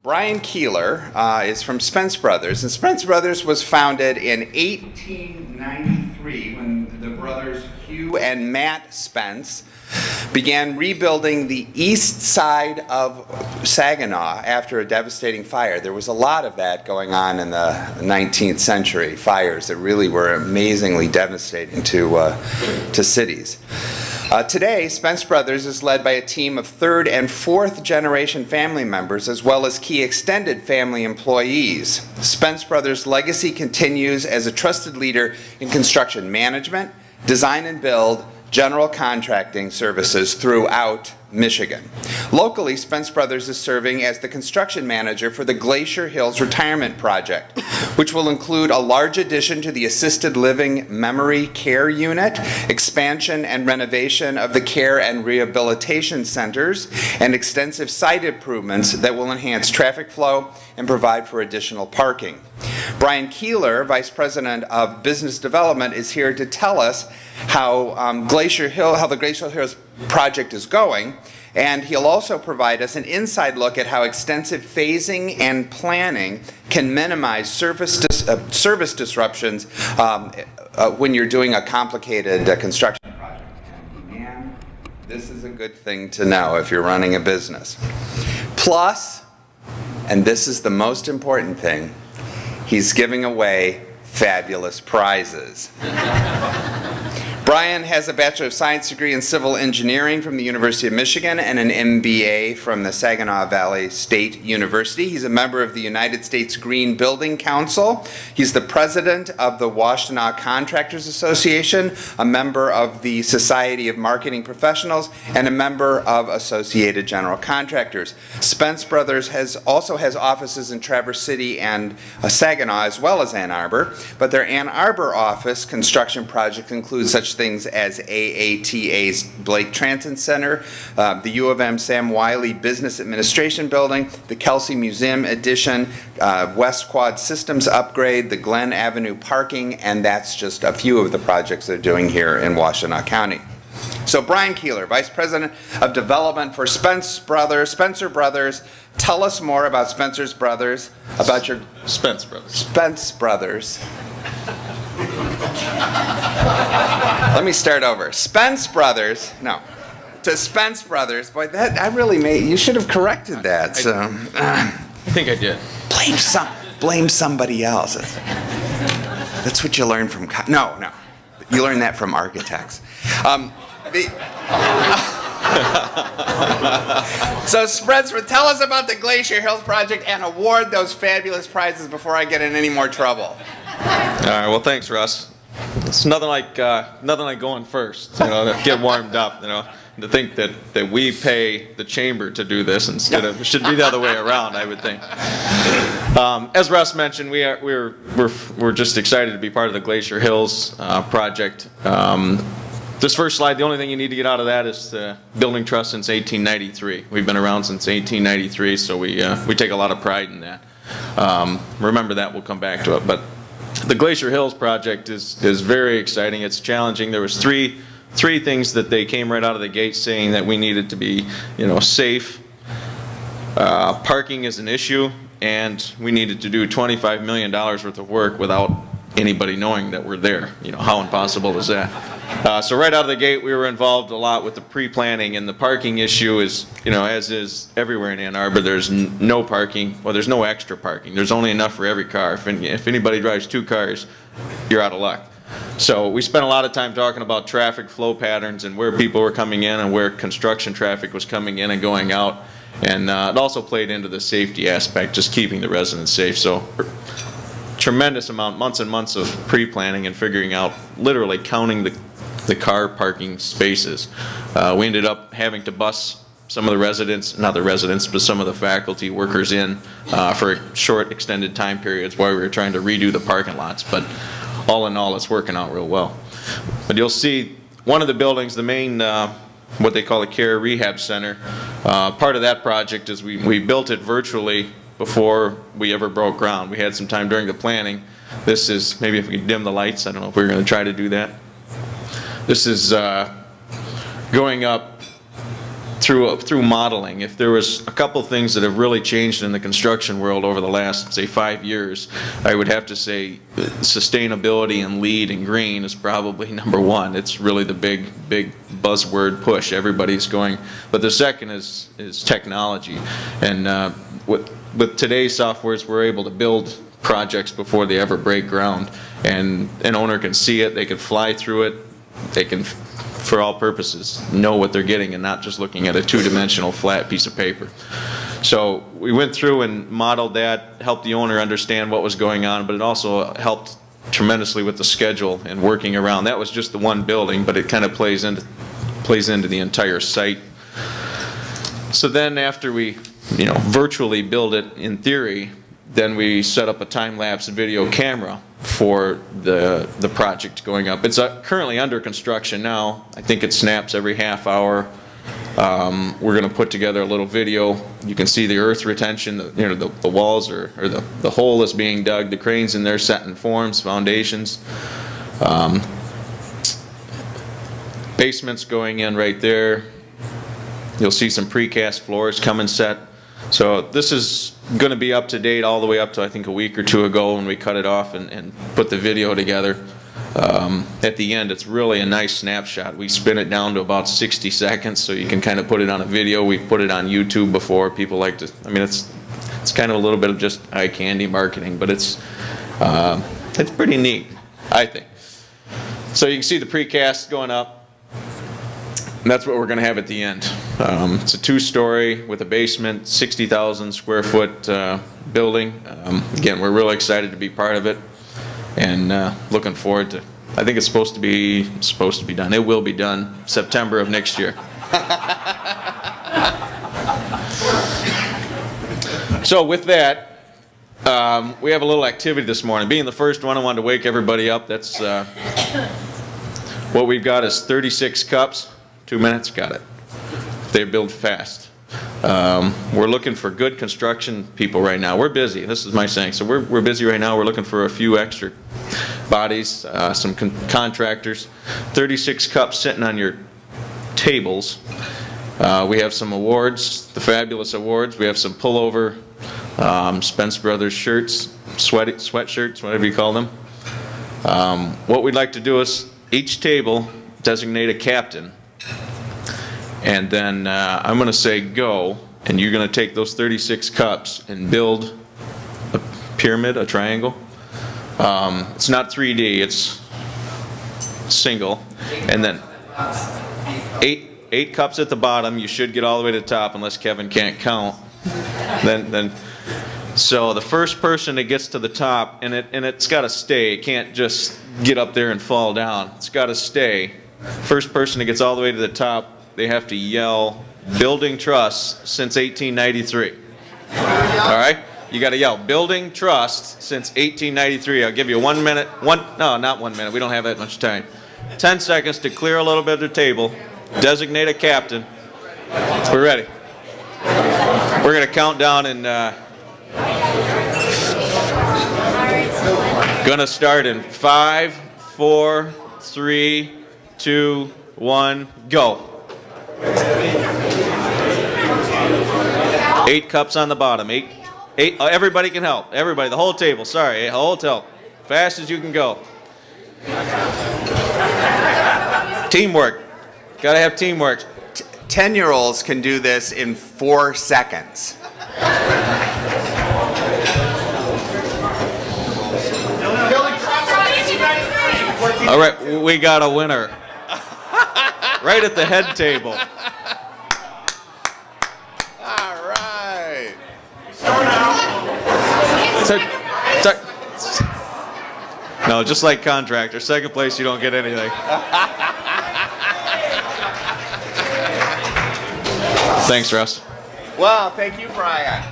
Brian Keeler is from Spence Brothers, and Spence Brothers was founded in 1893 when the brothers Hugh and Matt Spence began rebuilding the east side of Saginaw after a devastating fire. There was a lot of that going on in the 19th century, fires that really were amazingly devastating to cities. Today, Spence Brothers is led by a team of third and fourth generation family members as well as key extended family employees. Spence Brothers' legacy continues as a trusted leader in construction management, design and build, general contracting services throughout Michigan. Locally, Spence Brothers is serving as the construction manager for the Glacier Hills Retirement Project, which will include a large addition to the assisted living memory care unit, expansion and renovation of the care and rehabilitation centers, and extensive site improvements that will enhance traffic flow and provide for additional parking. Brian Keeler, Vice President of Business Development, is here to tell us how the Glacier Hills project is going, and he'll also provide us an inside look at how extensive phasing and planning can minimize service disruptions when you're doing a complicated construction project. And man, this is a good thing to know if you're running a business. Plus, and this is the most important thing, he's giving away fabulous prizes. Brian has a Bachelor of Science degree in Civil Engineering from the University of Michigan and an MBA from the Saginaw Valley State University. He's a member of the United States Green Building Council. He's the president of the Washtenaw Contractors Association, a member of the Society of Marketing Professionals, and a member of Associated General Contractors. Spence Brothers also has offices in Traverse City and Saginaw as well as Ann Arbor, but their Ann Arbor office construction projects include such things as AATA's Blake Transit Center, the U of M Sam Wiley Business Administration Building, the Kelsey Museum Addition, West Quad Systems Upgrade, the Glen Avenue Parking, and that's just a few of the projects they're doing here in Washtenaw County. So Brian Keeler, Vice President of Development for Spencer Brothers, tell us more about Spencer's Brothers, about your... Spence Brothers. Spence Brothers. Let me start over. Spence Brothers, no, to Spence Brothers. Boy, that I really made. You should have corrected that. So I think I did. Blame somebody else. That's what you learn from. No, you learn that from architects. So Spencer, tell us about the Glacier Hills project and award those fabulous prizes before I get in any more trouble. All right. Well, thanks, Russ. It's nothing like going first. To get warmed up. To think that we pay the chamber to do this instead of it should be the other way around. I would think. As Russ mentioned, we're just excited to be part of the Glacier Hills project. This first slide, the only thing you need to get out of that is building trust since 1893. We've been around since 1893, so we take a lot of pride in that. Remember that, we'll come back to it. But the Glacier Hills project is very exciting. It's challenging. There was three things that they came right out of the gate saying that we needed to be, safe. Parking is an issue, and we needed to do $25 million worth of work without anybody knowing that we're there. How impossible is that? So right out of the gate, we were involved a lot with the pre-planning, and the parking issue is, as is everywhere in Ann Arbor, there's no parking. Well, there's no extra parking. There's only enough for every car. If anybody drives 2 cars, you're out of luck. So we spent a lot of time talking about traffic flow patterns and where people were coming in and where construction traffic was coming in and going out. And it also played into the safety aspect, just keeping the residents safe. So tremendous amount, months and months of pre-planning and figuring out, literally counting the car parking spaces. We ended up having to bus some of the residents, not the residents, but some of the faculty workers in for short extended time periods while we were trying to redo the parking lots. But all in all, it's working out real well. But you'll see one of the buildings, the main, what they call a care rehab center, part of that project is we built it virtually before we ever broke ground. We had some time during the planning. This is, maybe if we could dim the lights, I don't know if we're going to try to do that. This is going up through modeling. If there was a couple things that have really changed in the construction world over the last, say, 5 years, I would have to say sustainability and LEED and green is probably number one. It's really the big buzzword push. Everybody's going. But the second is technology. And with today's softwares, we're able to build projects before they ever break ground. And an owner can see it, they can fly through it, they can, for all purposes, know what they're getting and not just looking at a two-dimensional flat piece of paper. So we went through and modeled that, helped the owner understand what was going on, but it also helped tremendously with the schedule and working around. That was just the one building, but it kind of plays into the entire site. So then after we virtually build it in theory, then we set up a time-lapse video camera for the project going up. It's currently under construction now. I think it snaps every half hour. We're going to put together a little video. You can see the earth retention, the walls or the hole is being dug, the cranes in there setting forms, foundations. Basement's going in right there. You'll see some precast floors come and set. So this is going to be up to date all the way up to I think a week or two ago when we cut it off and put the video together. At the end, it's really a nice snapshot. We spin it down to about 60 seconds so you can kind of put it on a video. We've put it on YouTube before. People like to, I mean, it's kind of a little bit of just eye candy marketing, but it's pretty neat, I think. So you can see the precast going up. And that's what we're going to have at the end. It's a 2-story with a basement, 60,000 square foot building. Again, we're really excited to be part of it, and looking forward to. I think it's supposed to be done. It will be done September of next year. So with that, we have a little activity this morning. Being the first one, I wanted to wake everybody up. That's what we've got is 36 cups. 2 minutes, got it. They build fast. We're looking for good construction people right now. We're busy. This is my saying. So we're busy right now. We're looking for a few extra bodies, some contractors. 36 cups sitting on your tables. We have some awards, the fabulous awards. We have some pullover Spence Brothers shirts, sweatshirts, whatever you call them. What we'd like to do is each table designate a captain. And then I'm going to say go, and you're going to take those 36 cups and build a pyramid, a triangle. It's not 3D, it's single. And then eight cups at the bottom. You should get all the way to the top unless Kevin can't count. So the first person that gets to the top, and it's got to stay. It can't just get up there and fall down. It's got to stay. First person that gets all the way to the top, they have to yell, "Building Trust since 1893. All right? You got to yell, "Building Trust since 1893. I'll give you 1 minute. No, not 1 minute. We don't have that much time. 10 seconds to clear a little bit of the table. Designate a captain. We're ready. We're going to count down and going to start in 5, 4, 3, 2, 1, go. 8 cups on the bottom. Eight. Everybody can help. Everybody, the whole table. Sorry, the whole table. Fast as you can go. Teamwork. Got to have teamwork. 10-year-olds can do this in 4 seconds. All right, we got a winner. Right at the head table. All right. No, just like contractor. Second place, you don't get anything. Thanks, Russ. Well, thank you, Brian.